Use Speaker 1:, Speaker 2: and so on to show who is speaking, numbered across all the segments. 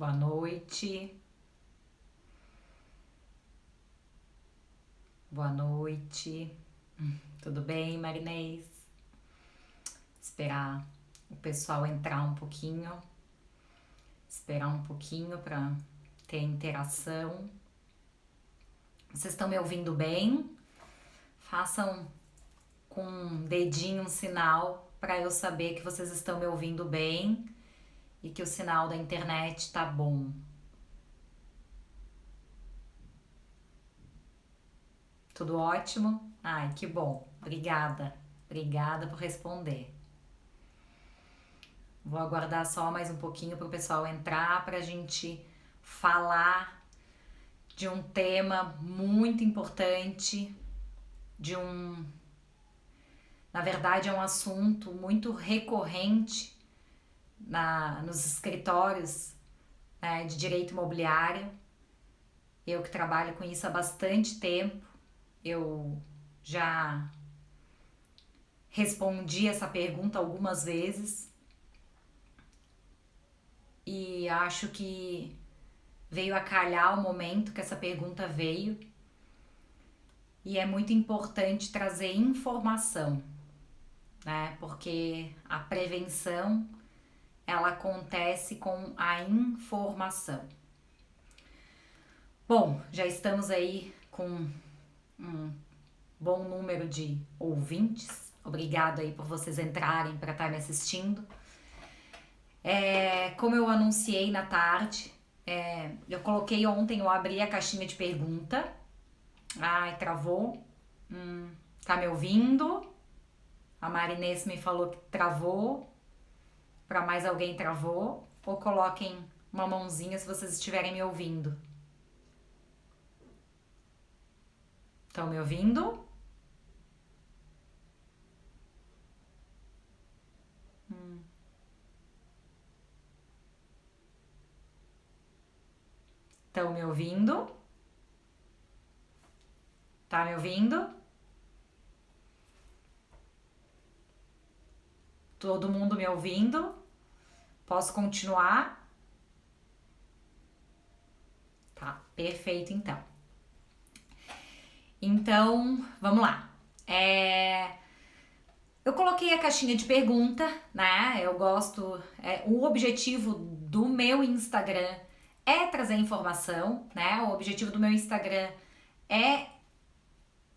Speaker 1: Boa noite. Boa noite. Tudo bem, Marinês? Esperar o pessoal entrar um pouquinho. Esperar um pouquinho para ter interação. Vocês estão me ouvindo bem? Façam com um dedinho um sinal para eu saber que vocês estão me ouvindo bem e que o sinal da internet tá bom. Tudo ótimo? Ai, que bom. Obrigada. Obrigada por responder. Vou aguardar só mais um pouquinho para o pessoal entrar para a gente falar de um tema muito importante, na verdade é um assunto muito recorrente nos escritórios, né, de direito imobiliário. Eu que trabalho com isso há bastante tempo, eu já respondi essa pergunta algumas vezes e acho que veio a calhar o momento que essa pergunta veio e é muito importante trazer informação, né? Porque a prevenção ela acontece com a informação. Bom, já estamos aí com um bom número de ouvintes. Obrigado aí por vocês entrarem para estar me assistindo. Como eu anunciei na tarde, eu coloquei ontem, eu abri a caixinha de pergunta. Ai, travou. Tá me ouvindo? A Marinês me falou que travou. Para mais alguém travou. Ou coloquem uma mãozinha se vocês estiverem me ouvindo. Estão me ouvindo? Estão me ouvindo? Tá me ouvindo? Todo mundo me ouvindo? Posso continuar? Tá, perfeito então. Então, vamos lá. Eu coloquei a caixinha de pergunta, né? Eu gosto. O objetivo do meu Instagram é trazer informação, né? O objetivo do meu Instagram é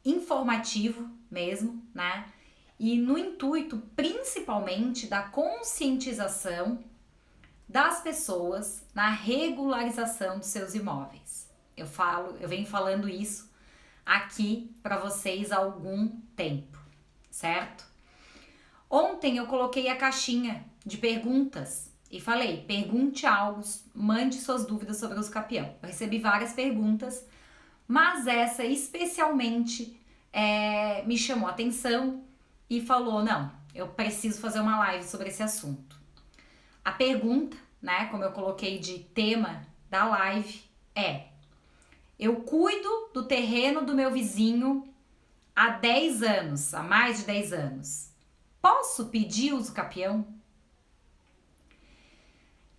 Speaker 1: informativo mesmo, né? E no intuito principalmente da conscientização das pessoas na regularização dos seus imóveis. Eu venho falando isso aqui para vocês há algum tempo, certo? Ontem eu coloquei a caixinha de perguntas e falei, pergunte algo, mande suas dúvidas sobre o uso capião. Eu recebi várias perguntas, mas essa especialmente me chamou a atenção e falou, não, eu preciso fazer uma live sobre esse assunto. A pergunta, né, como eu coloquei de tema da live, eu cuido do terreno do meu vizinho há 10 anos, há mais de 10 anos. Posso pedir uso capião?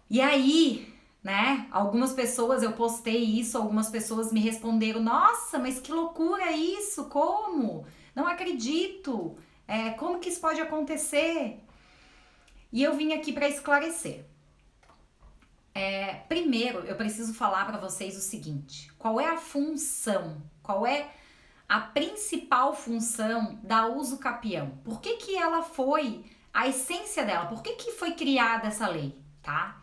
Speaker 1: E aí, né, algumas pessoas, eu postei isso, algumas pessoas me responderam, nossa, mas que loucura isso, como? Não acredito, como que isso pode acontecer? E eu vim aqui para esclarecer. Primeiro, eu preciso falar para vocês o seguinte, qual é a função, qual é a principal função da uso capião? Por que ela foi, a essência dela, por que foi criada essa lei, tá?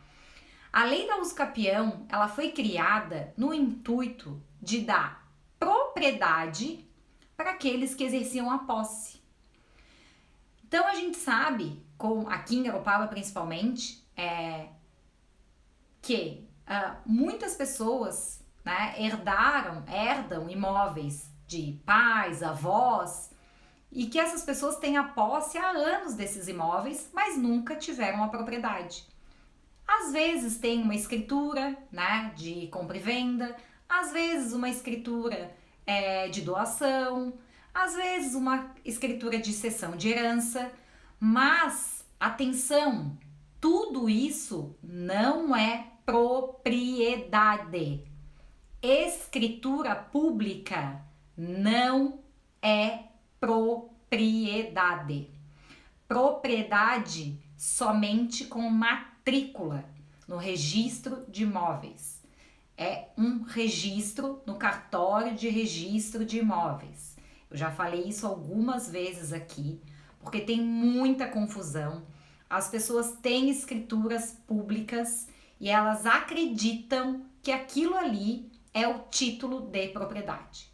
Speaker 1: A lei da uso capião, ela foi criada no intuito de dar propriedade para aqueles que exerciam a posse. Então a gente sabe, aqui em Garopaba principalmente, que muitas pessoas, né, herdam imóveis de pais, avós, e que essas pessoas têm a posse há anos desses imóveis, mas nunca tiveram a propriedade. Às vezes tem uma escritura, né, de compra e venda, às vezes uma escritura de doação, às vezes uma escritura de cessão de herança, mas, atenção, tudo isso não é propriedade. Escritura pública não é propriedade. Propriedade somente com matrícula no registro de imóveis. É um registro no cartório de registro de imóveis. Eu já falei isso algumas vezes aqui, porque tem muita confusão. As pessoas têm escrituras públicas e elas acreditam que aquilo ali é o título de propriedade.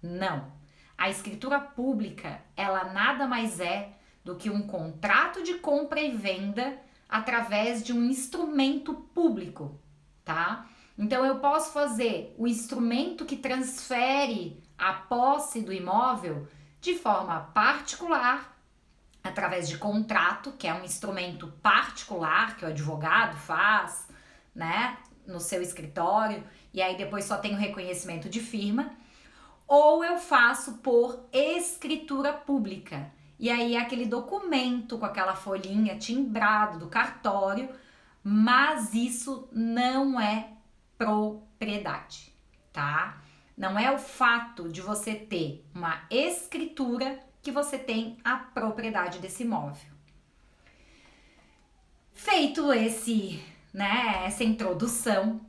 Speaker 1: Não. A escritura pública, ela nada mais é do que um contrato de compra e venda através de um instrumento público, tá? Então eu posso fazer o instrumento que transfere a posse do imóvel de forma particular, através de contrato, que é um instrumento particular que o advogado faz, né, no seu escritório, e aí depois só tem o reconhecimento de firma, ou eu faço por escritura pública. E aí é aquele documento com aquela folhinha timbrado do cartório, mas isso não é propriedade, tá? Não é o fato de você ter uma escritura que você tem a propriedade desse imóvel. Feito essa introdução,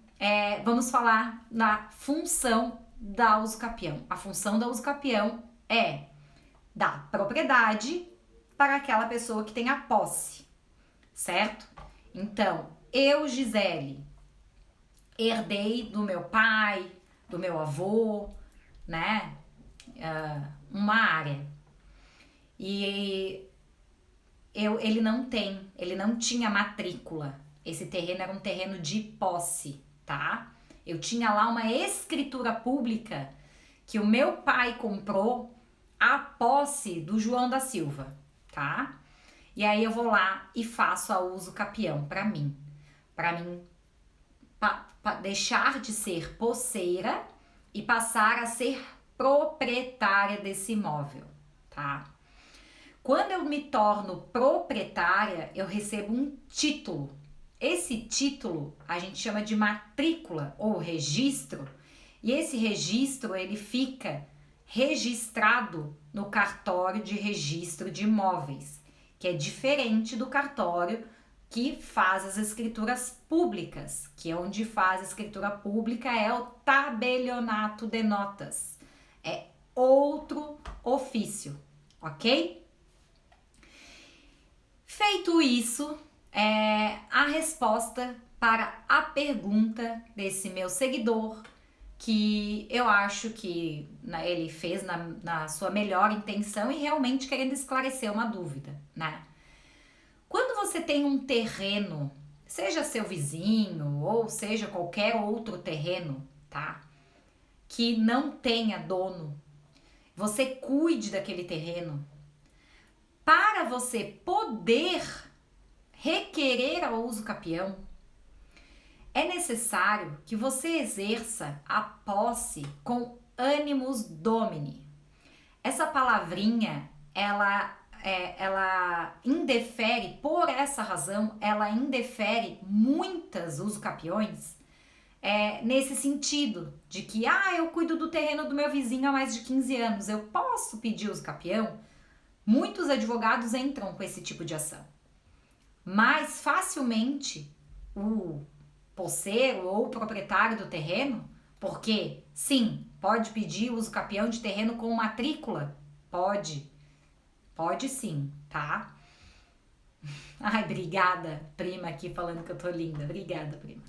Speaker 1: vamos falar na função da usucapião. A função da usucapião é dar propriedade para aquela pessoa que tem a posse, certo? Então, eu, Gisele, herdei do meu pai, do meu avô, né, uma área. E ele não tinha matrícula. Esse terreno era um terreno de posse, tá? Eu tinha lá uma escritura pública que o meu pai comprou a posse do João da Silva, tá? E aí eu vou lá e faço a usucapião para mim deixar de ser posseira e passar a ser proprietária desse imóvel, tá? Quando eu me torno proprietária, eu recebo um título. Esse título a gente chama de matrícula ou registro, e esse registro ele fica registrado no cartório de registro de imóveis, que é diferente do cartório que faz as escrituras públicas, que é onde faz a escritura pública é o tabelionato de notas. É outro ofício, ok? Feito isso, a resposta para a pergunta desse meu seguidor, que eu acho que ele fez na sua melhor intenção e realmente querendo esclarecer uma dúvida, né? Quando você tem um terreno, seja seu vizinho ou seja qualquer outro terreno, tá? Que não tenha dono, você cuide daquele terreno. Para você poder requerer a usucapião, é necessário que você exerça a posse com animus domini. Essa palavrinha, ela indefere, por essa razão, ela indefere muitas usucapiões nesse sentido de que, eu cuido do terreno do meu vizinho há mais de 15 anos, eu posso pedir usucapião? Muitos advogados entram com esse tipo de ação, mas facilmente o posseiro ou o proprietário do terreno, porque sim, pode pedir usucapião de terreno com matrícula? Pode sim, tá? Ai, obrigada, prima aqui falando que eu tô linda. Obrigada, prima.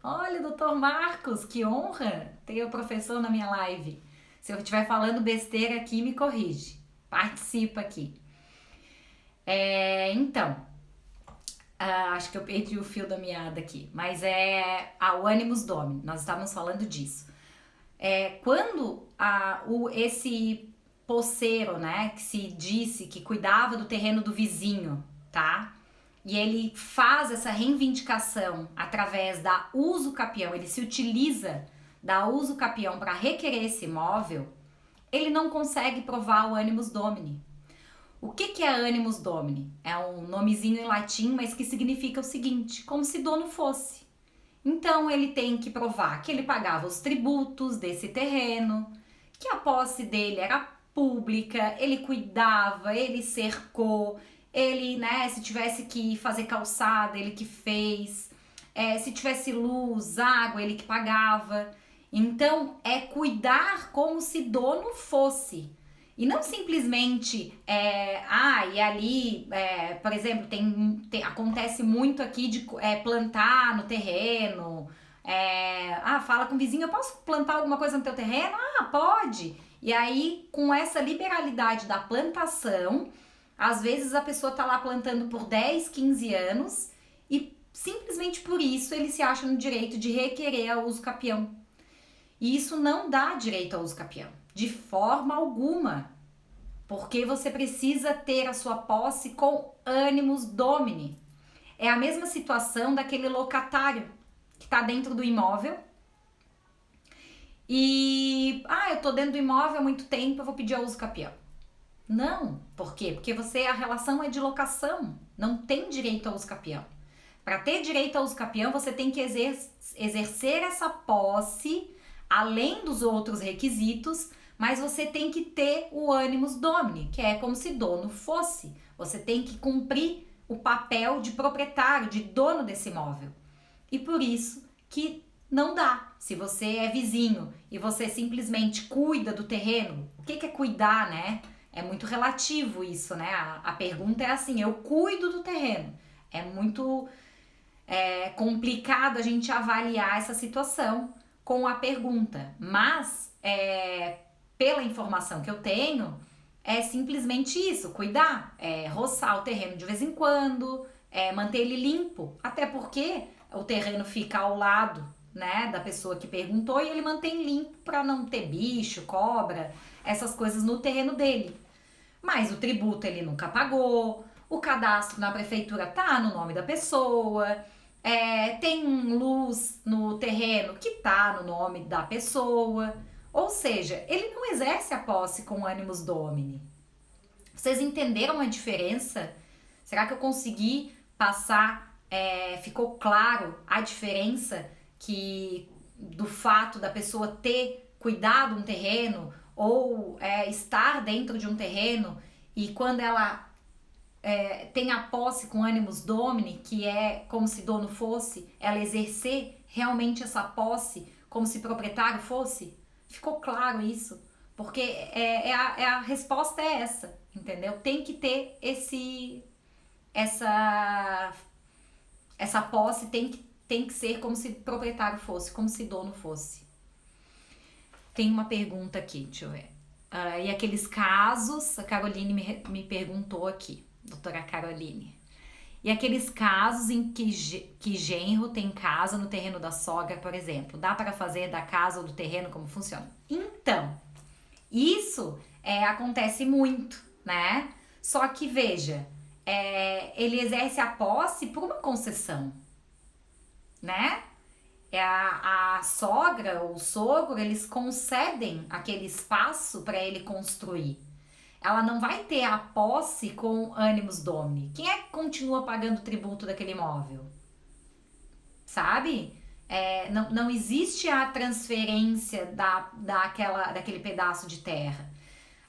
Speaker 1: Olha, doutor Marcos, que honra ter o professor na minha live. Se eu estiver falando besteira aqui, me corrige. Participa aqui. Então, acho que eu perdi o fio da meada aqui, mas o animus domini, nós estávamos falando disso. Quando esse posseiro, né, que se disse que cuidava do terreno do vizinho, tá? E ele faz essa reivindicação através da usucapião, ele se utiliza da usucapião para requerer esse imóvel, ele não consegue provar o animus domini. O que é animus domini? É um nomezinho em latim, mas que significa o seguinte, como se dono fosse. Então ele tem que provar que ele pagava os tributos desse terreno, que a posse dele era pública, ele cuidava, ele cercou, ele, né, se tivesse que fazer calçada, ele que fez, se tivesse luz, água, ele que pagava. Então é cuidar como se dono fosse. E não simplesmente, e ali, por exemplo, acontece muito aqui de plantar no terreno. Fala com o vizinho, eu posso plantar alguma coisa no teu terreno? Ah, pode. E aí, com essa liberalidade da plantação, às vezes a pessoa tá lá plantando por 10, 15 anos e simplesmente por isso ele se acha no direito de requerer a uso capião. E isso não dá direito a uso capião, de forma alguma, porque você precisa ter a sua posse com animus domini. É a mesma situação daquele locatário que está dentro do imóvel e, eu tô dentro do imóvel há muito tempo, eu vou pedir a uso capião. Não, por quê? Porque a relação é de locação, não tem direito a uso capião. Para ter direito a uso capião, você tem que exercer essa posse além dos outros requisitos, mas você tem que ter o animus domini, que é como se dono fosse. Você tem que cumprir o papel de proprietário, de dono desse imóvel. E por isso que não dá. Se você é vizinho e você simplesmente cuida do terreno, o que é cuidar, né? É muito relativo isso, né? A pergunta é assim, eu cuido do terreno. É muito complicado a gente avaliar essa situação com a pergunta, mas pela informação que eu tenho, é simplesmente isso, cuidar, roçar o terreno de vez em quando, manter ele limpo, até porque o terreno fica ao lado, né, da pessoa que perguntou e ele mantém limpo para não ter bicho, cobra, essas coisas no terreno dele. Mas o tributo ele nunca pagou, o cadastro na prefeitura tá no nome da pessoa, tem luz no terreno que tá no nome da pessoa. Ou seja, ele não exerce a posse com animus domini. Vocês entenderam a diferença? Será que eu consegui passar, ficou claro a diferença do fato da pessoa ter cuidado um terreno ou estar dentro de um terreno e quando ela tem a posse com animus domini, que é como se dono fosse, ela exercer realmente essa posse como se proprietário fosse? Ficou claro isso? Porque a resposta é essa, entendeu? Tem que ter essa posse, tem que ser como se proprietário fosse, como se dono fosse. Tem uma pergunta aqui, deixa eu ver. E aqueles casos, a Caroline me perguntou aqui, doutora Caroline. E aqueles casos em que genro tem casa no terreno da sogra, por exemplo, dá para fazer da casa ou do terreno como funciona? Então, isso acontece muito, né? Só que veja, ele exerce a posse por uma concessão, né? A sogra ou o sogro, eles concedem aquele espaço para ele construir. Ela não vai ter a posse com animus domini. Quem é que continua pagando o tributo daquele imóvel? Sabe? Não existe a transferência daquele pedaço de terra.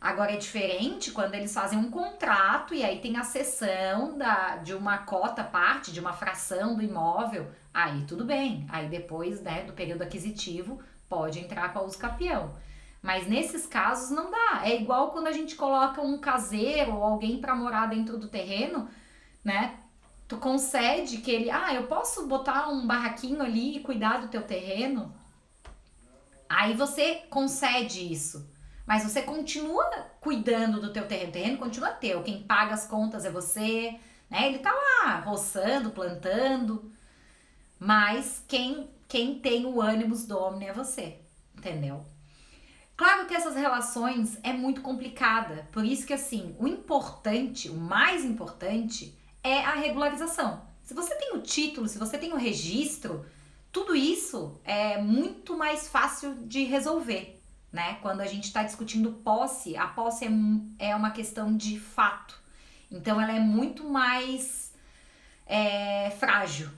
Speaker 1: Agora é diferente quando eles fazem um contrato e aí tem a cessão de uma cota parte, de uma fração do imóvel. Aí tudo bem. Aí depois, né, do período aquisitivo, pode entrar com a uso capião. Mas nesses casos não dá. É igual quando a gente coloca um caseiro ou alguém para morar dentro do terreno, né? Tu concede que ele, eu posso botar um barraquinho ali e cuidar do teu terreno? Aí você concede isso. Mas você continua cuidando do teu terreno. O terreno continua teu. Quem paga as contas é você, né? Ele tá lá roçando, plantando. Mas quem tem o animus domini é você, entendeu? Claro que essas relações é muito complicada, por isso que assim, o mais importante é a regularização. Se você tem o título, se você tem o registro, tudo isso é muito mais fácil de resolver, né? Quando a gente está discutindo posse, a posse é uma questão de fato, então ela é muito mais frágil.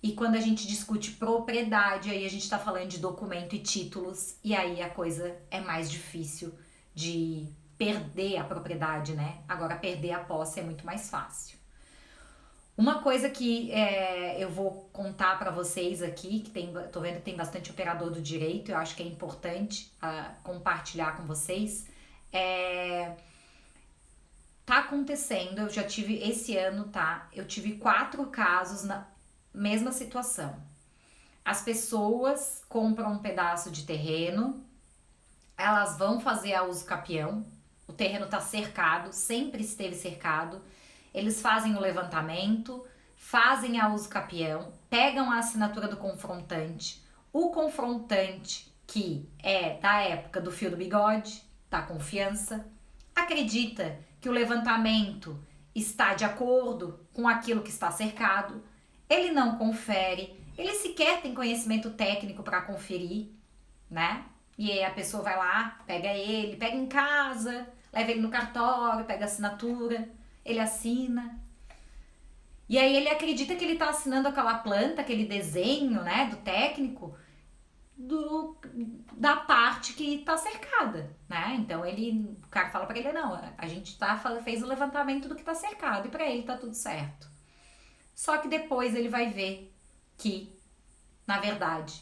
Speaker 1: E quando a gente discute propriedade, aí a gente tá falando de documento e títulos, e aí a coisa é mais difícil de perder a propriedade, né? Agora, perder a posse é muito mais fácil. Uma coisa que eu vou contar para vocês aqui, que tô vendo que tem bastante operador do direito, eu acho que é importante compartilhar com vocês, tá acontecendo, eu já tive esse ano, tá? Eu tive 4 casos na mesma situação. As pessoas compram um pedaço de terreno, elas vão fazer a uso capião, o terreno tá cercado, sempre esteve cercado, eles fazem o levantamento, fazem a uso capião, pegam a assinatura do confrontante, o confrontante, que é da época do fio do bigode, da confiança, acredita que o levantamento está de acordo com aquilo que está cercado, ele não confere, ele sequer tem conhecimento técnico para conferir, né? E aí a pessoa vai lá, pega em casa, leva ele no cartório, pega a assinatura, ele assina. E aí ele acredita que ele está assinando aquela planta, aquele desenho, né, do técnico, da parte que está cercada, né? Então o cara fala para ele, não, a gente fez o levantamento do que está cercado e para ele tá tudo certo. Só que depois ele vai ver que, na verdade,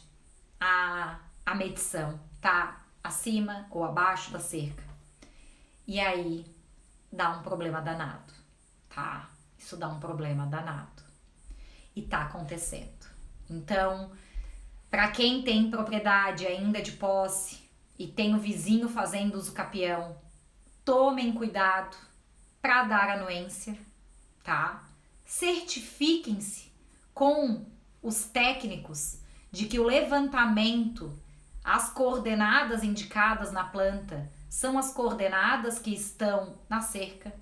Speaker 1: a medição tá acima ou abaixo da cerca. E aí dá um problema danado, tá? Isso dá um problema danado. E tá acontecendo. Então, para quem tem propriedade ainda de posse e tem o vizinho fazendo uso capião, tomem cuidado para dar anuência, tá? Certifiquem-se com os técnicos de que o levantamento, as coordenadas indicadas na planta, são as coordenadas que estão na cerca.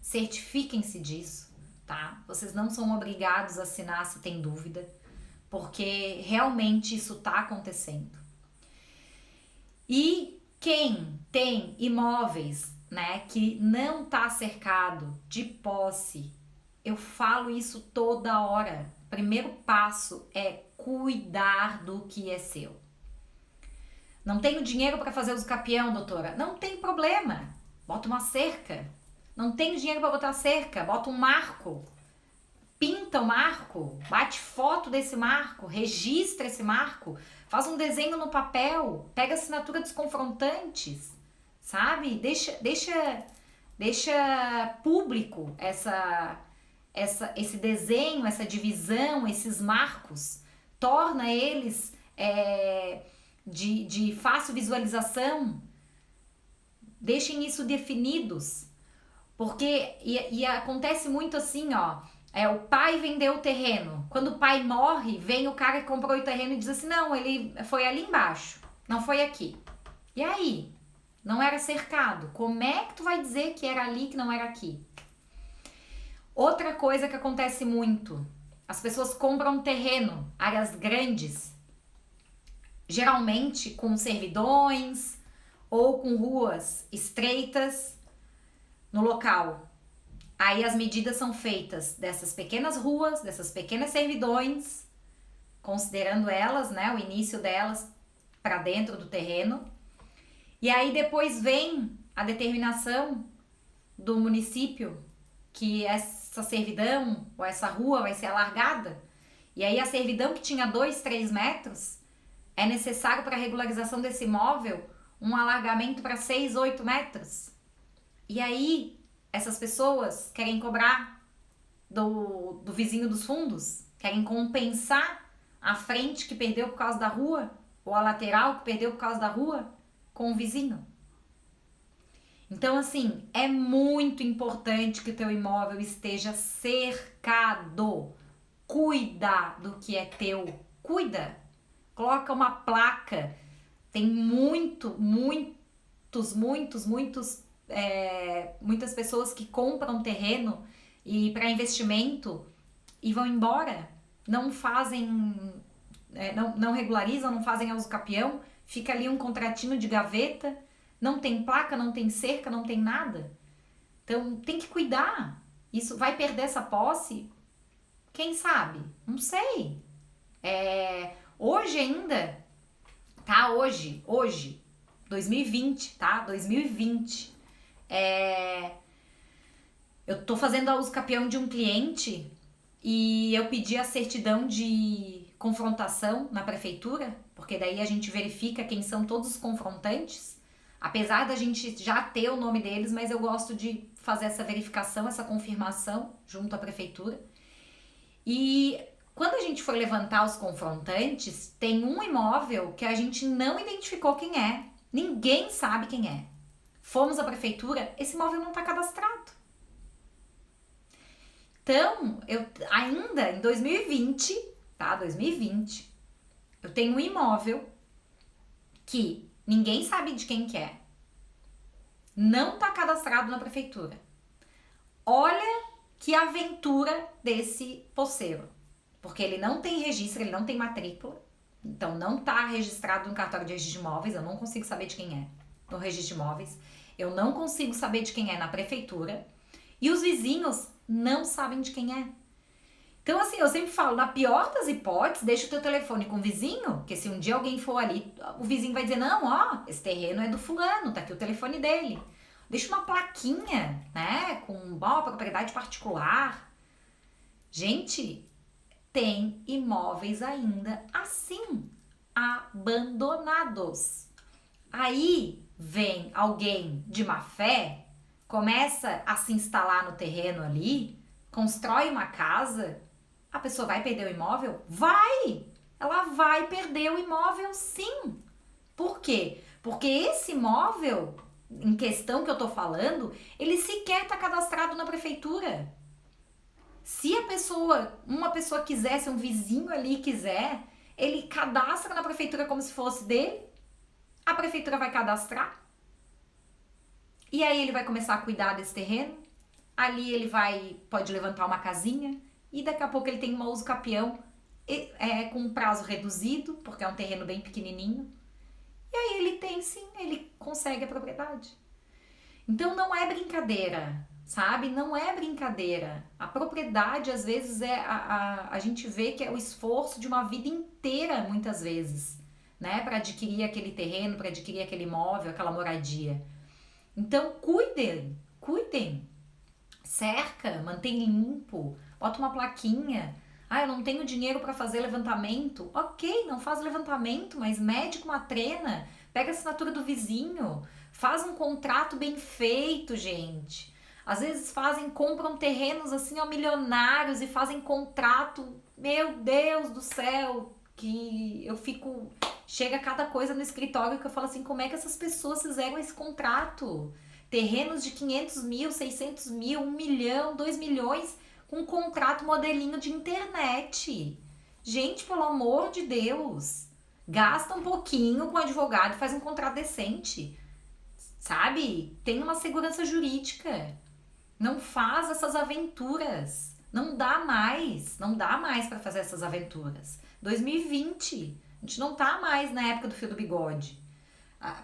Speaker 1: Certifiquem-se disso, tá? Vocês não são obrigados a assinar se tem dúvida, porque realmente isso tá acontecendo. E quem tem imóveis, né, que não tá cercado de posse, eu falo isso toda hora. O primeiro passo é cuidar do que é seu. Não tenho dinheiro para fazer uso capião, doutora? Não tem problema. Bota uma cerca. Não tenho dinheiro para botar cerca. Bota um marco. Pinta o marco. Bate foto desse marco. Registra esse marco. Faz um desenho no papel. Pega a assinatura dos confrontantes. Sabe? Deixa público esse desenho, essa divisão, esses marcos. Torna eles de fácil visualização. Deixem isso definidos. Porque e acontece muito assim, ó. O pai vendeu o terreno. Quando o pai morre, vem o cara que comprou o terreno e diz assim, não, ele foi ali embaixo, não foi aqui. E aí? Não era cercado. Como é que tu vai dizer que era ali, que não era aqui? Outra coisa que acontece muito, as pessoas compram terreno, áreas grandes, geralmente com servidões ou com ruas estreitas no local. Aí as medidas são feitas dessas pequenas ruas, dessas pequenas servidões, considerando elas, né, o início delas para dentro do terreno. E aí depois vem a determinação do município que essa servidão ou essa rua vai ser alargada. E aí a servidão que tinha 2, 3 metros, é necessário para a regularização desse imóvel um alargamento para 6, 8 metros. E aí essas pessoas querem cobrar do vizinho dos fundos, querem compensar a frente que perdeu por causa da rua, ou a lateral que perdeu por causa da rua, com o vizinho. Então, assim, é muito importante que o teu imóvel esteja cercado. Cuida do que é teu. Cuida. Coloca uma placa. Tem muitas pessoas que compram terreno e para investimento e vão embora. Não fazem, não regularizam, não fazem a uso capião. Fica ali um contratinho de gaveta. Não tem placa, não tem cerca, não tem nada. Então, tem que cuidar. Isso vai perder essa posse. Quem sabe? Não sei. Hoje ainda, tá? Hoje, 2020, tá? 2020. Eu tô fazendo a uso capião de um cliente e eu pedi a certidão de confrontação na prefeitura, porque daí a gente verifica quem são todos os confrontantes. Apesar da gente já ter o nome deles, mas eu gosto de fazer essa verificação, essa confirmação junto à prefeitura. E quando a gente foi levantar os confrontantes, tem um imóvel que a gente não identificou quem é. Ninguém sabe quem é. Fomos à prefeitura, esse imóvel não está cadastrado. Então, eu ainda em 2020, tá? 2020, eu tenho um imóvel que ninguém sabe de quem que é. Não tá cadastrado na prefeitura. Olha que aventura desse poceiro. Porque ele não tem registro, ele não tem matrícula. Então não tá registrado no cartório de registro de imóveis, eu não consigo saber de quem é no registro de imóveis. Eu não consigo saber de quem é na prefeitura. E os vizinhos não sabem de quem é. Então, assim, eu sempre falo, na pior das hipóteses, deixa o teu telefone com o vizinho, porque se um dia alguém for ali, o vizinho vai dizer, não, ó, esse terreno é do fulano, tá aqui o telefone dele. Deixa uma plaquinha, né, com uma propriedade particular. Gente, tem imóveis ainda assim, abandonados. Aí vem alguém de má fé, começa a se instalar no terreno ali, constrói uma casa, a pessoa vai perder o imóvel? Vai! Ela vai perder o imóvel sim. Por quê? Porque esse imóvel em questão que eu tô falando, ele sequer tá cadastrado na prefeitura. Se uma pessoa quiser, se um vizinho ali quiser, ele cadastra na prefeitura como se fosse dele, a prefeitura vai cadastrar, e aí ele vai começar a cuidar desse terreno, ali ele pode levantar uma casinha, e daqui a pouco ele tem uma uso capião com um prazo reduzido, porque é um terreno bem pequenininho, e aí ele consegue a propriedade. Então não é brincadeira, sabe? Não é brincadeira. A propriedade, às vezes, a gente vê que é o esforço de uma vida inteira, muitas vezes, né? Para adquirir aquele terreno, para adquirir aquele imóvel, aquela moradia. Então, cuidem. Cerca, mantém limpo, bota uma plaquinha. Ah, eu não tenho dinheiro para fazer levantamento. Ok, não faz levantamento, mas mede com uma trena, pega a assinatura do vizinho, faz um contrato bem feito, gente. Às vezes compram terrenos assim, ó, milionários e fazem contrato, meu Deus do céu, que eu fico... Chega cada coisa no escritório que eu falo assim, como é que essas pessoas fizeram esse contrato? Terrenos de 500 mil, 600 mil, 1 milhão, 2 milhões, com um contrato modelinho de internet. Gente, pelo amor de Deus, gasta um pouquinho com o advogado e faz um contrato decente, sabe? Tem uma segurança jurídica. Não faz essas aventuras. Não dá mais para fazer essas aventuras. 2020, a gente não tá mais na época do fio do bigode.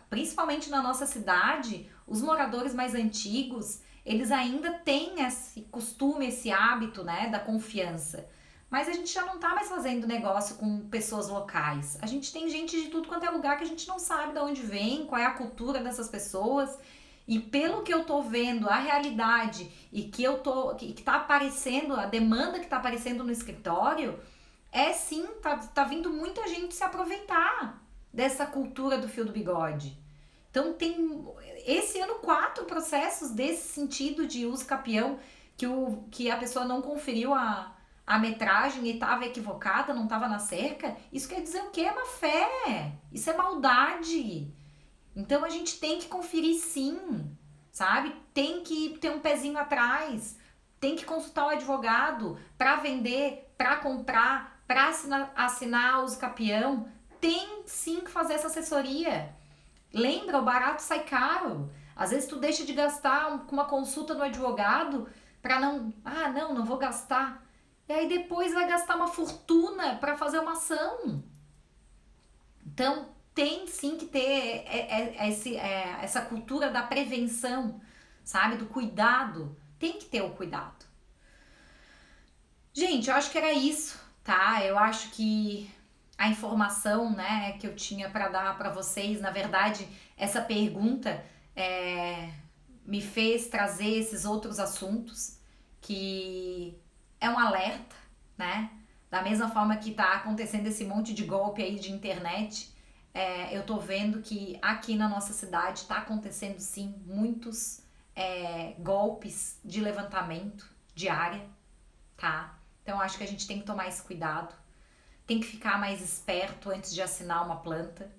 Speaker 1: Principalmente na nossa cidade, os moradores mais antigos, eles ainda têm esse costume, esse hábito, né, da confiança. Mas a gente já não tá mais fazendo negócio com pessoas locais. A gente tem gente de tudo quanto é lugar que a gente não sabe de onde vem, qual é a cultura dessas pessoas. E pelo que eu tô vendo, a realidade e que tá aparecendo, a demanda que tá aparecendo no escritório, sim, tá vindo muita gente se aproveitar dessa cultura do fio do bigode. Então tem esse ano 4 processos desse sentido de uso capião que a pessoa não conferiu a metragem e estava equivocada, não estava na cerca. Isso quer dizer o quê? É má fé. Isso é maldade. Então a gente tem que conferir sim, sabe? Tem que ter um pezinho atrás. Tem que consultar o advogado para vender, para comprar, para assinar o uso capião. Tem sim que fazer essa assessoria. Lembra, o barato sai caro. Às vezes tu deixa de gastar com uma consulta no advogado para não vou gastar. E aí depois vai gastar uma fortuna para fazer uma ação. Então tem sim que ter essa cultura da prevenção, sabe? Do cuidado. Tem que ter o cuidado. Gente, eu acho que era isso, tá? Eu acho que a informação, né, que eu tinha para dar para vocês, na verdade, essa pergunta me fez trazer esses outros assuntos que é um alerta, né? Da mesma forma que tá acontecendo esse monte de golpe aí de internet, eu tô vendo que aqui na nossa cidade tá acontecendo sim muitos golpes de levantamento de área, tá? Então acho que a gente tem que tomar esse cuidado, tem que ficar mais esperto antes de assinar uma planta.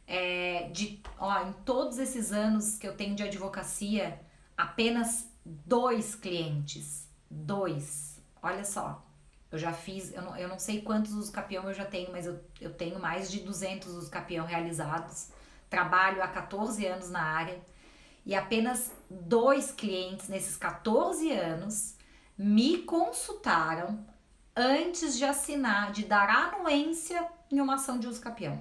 Speaker 1: Em todos esses anos que eu tenho de advocacia, apenas 2 clientes. 2. Olha só. Eu já fiz, eu não sei quantos usos capião eu já tenho, mas eu tenho mais de 200 usos capião realizados. Trabalho há 14 anos na área e apenas 2 clientes nesses 14 anos me consultaram antes de assinar, de dar anuência em uma ação de uso capião.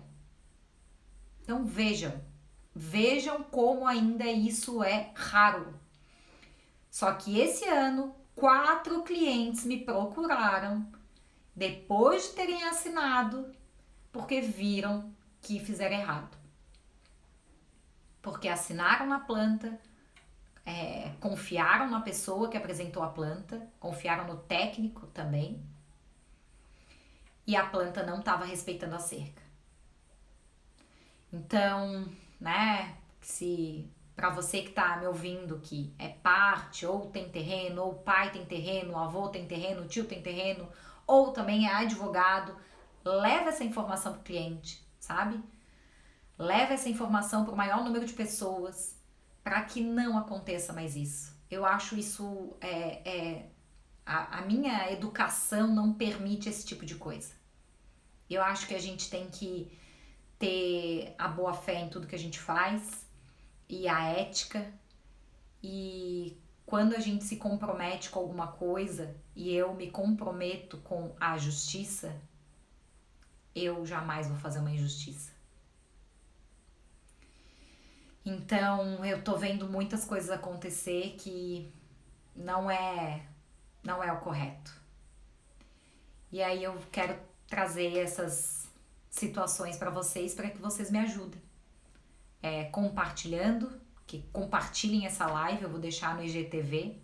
Speaker 1: Então vejam como ainda isso é raro. Só que esse ano, 4 clientes me procuraram depois de terem assinado, porque viram que fizeram errado. Porque assinaram na planta, confiaram na pessoa que apresentou a planta, confiaram no técnico também, e a planta não estava respeitando a cerca. Então, né, se para você que tá me ouvindo que é parte, ou tem terreno, ou o pai tem terreno, o avô tem terreno, o tio tem terreno, ou também é advogado, leva essa informação pro cliente, sabe? Leva essa informação para o maior número de pessoas para que não aconteça mais isso. Eu acho isso a minha educação não permite esse tipo de coisa. Eu acho que a gente tem que ter a boa fé em tudo que a gente faz e a ética, e quando a gente se compromete com alguma coisa e eu me comprometo com a justiça, eu jamais vou fazer uma injustiça. Então eu tô vendo muitas coisas acontecer que não é o correto. E aí eu quero trazer essas situações para que vocês me ajudem. Compartilhando, que compartilhem essa live, eu vou deixar no IGTV,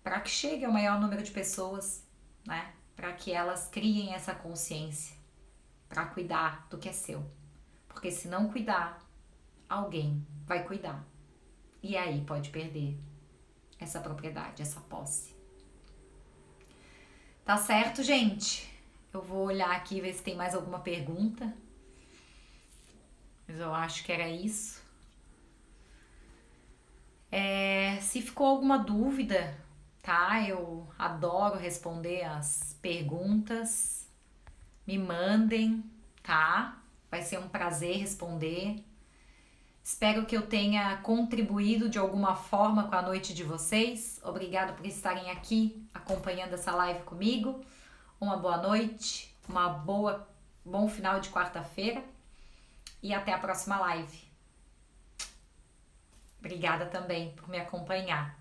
Speaker 1: para que chegue ao maior número de pessoas, né? Para que elas criem essa consciência, para cuidar do que é seu. Porque se não cuidar, alguém vai cuidar. E aí pode perder essa propriedade, essa posse. Tá certo, gente? Eu vou olhar aqui e ver se tem mais alguma pergunta. Mas eu acho que era isso. Se ficou alguma dúvida, tá? Eu adoro responder as perguntas. Me mandem, tá? Vai ser um prazer responder. Espero que eu tenha contribuído de alguma forma com a noite de vocês. Obrigado por estarem aqui acompanhando essa live comigo. Uma boa noite, bom final de quarta-feira e até a próxima live. Obrigada também por me acompanhar.